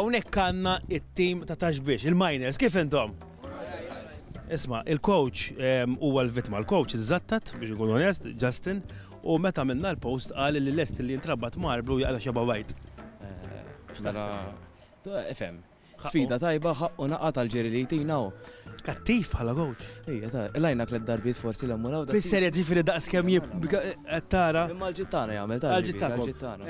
hawnhekk għandna it-tim ta' taxbiex, il-miners, kif intom? Isma, il-coach huwa l-vittma, il-coach iżattat biex ikun onest, Justin, u meta minna l-post qal li lest li ntrabbat marblu jaqla xeba bajd. Efem, sfida tajba ħaqqu naqqa tal-ġeri li jtinaw. Kattif bħala coach. Ija, lajna klet darbiet forsi l-ammuraw. Bis-serja ġifiri daqs kemm tara. Imma l-ġittana jgħamil Għal-ġittana.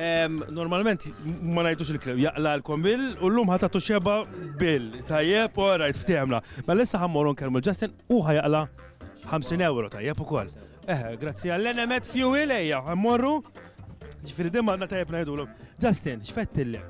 Normalment ma ngħidux il-kleb, jaqla l-kombil u l-lum ħatatu xeba bil. Tajjeb, orajt, ftemna. Ma l-issa ħammurun kelmu l-Justin u ħajaqla 50 euro tajjeb ukoll. Grazzi għall-enemet fuel ejja, ħammurru. Ġifiri dimma għadna tajjeb ngħidulu. Justin, x'fettilli?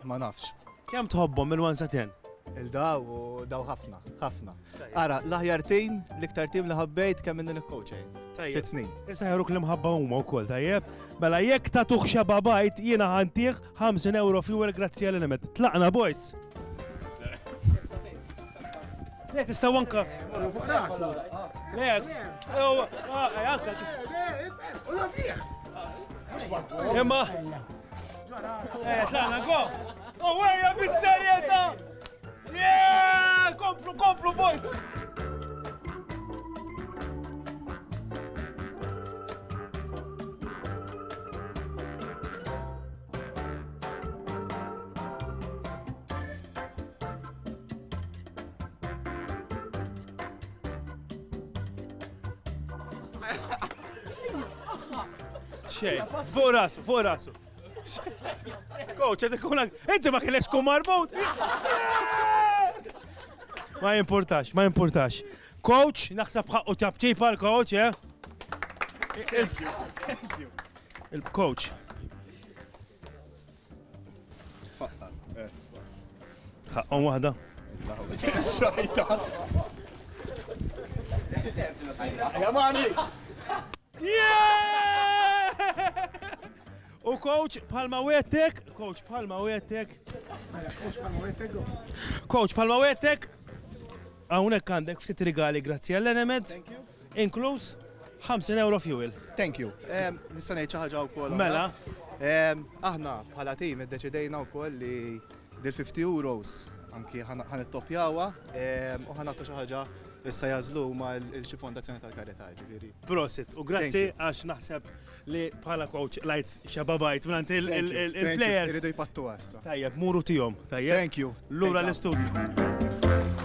Ma nafx. Kemm tħobbhom minn 1 sa 10? Il-daw u daw ħafna, ħafna. Ara, l-aħjar tim, l-iktar tim li ħabbejt kemm minn il-coach 6 snin. Issa ħeruk li mħabba huma wkoll tajjeb. Mela jekk tagħtuh xeba bajt jiena ħantih 50 euro fuel grazzi għall-enemet. Tlaqna boys. Lek tistgħu anke. Lek. Anke. Imma. Tlaqna go. Ejja bis-serjetà. Yeah! Komplu, boy! Xej, fuq rasu. Coach, għed ikunak, inti ma kellekx tkun marbut. Ma jimportax. Coach, naħseb ħaqqu tabċipa l-coach, Il-coach. ħaqqom wahda. Jamani! U coach palma wettek. Coach palma wettek. Hawnhekk għandek ftit rigali grazzi għall-enemed. Inkluż 50 euro fuel. Thank you. Nista' ngħid xi ħaġa wkoll. Mela. Aħna bħala tim iddeċidejna wkoll li dil-50 euros anki ħanittopjawha u ħanagħtu xi ħaġa issa jażlu ma l-xi fondazzjoni tal-karità ġifieri. Prosit u grazzi għax naħseb li bħala coach lajt xababajt minn il-players. Iridu jpattu issa. Tajjeb, muru tihom. Tajjeb. Thank you. Lura l-istudju.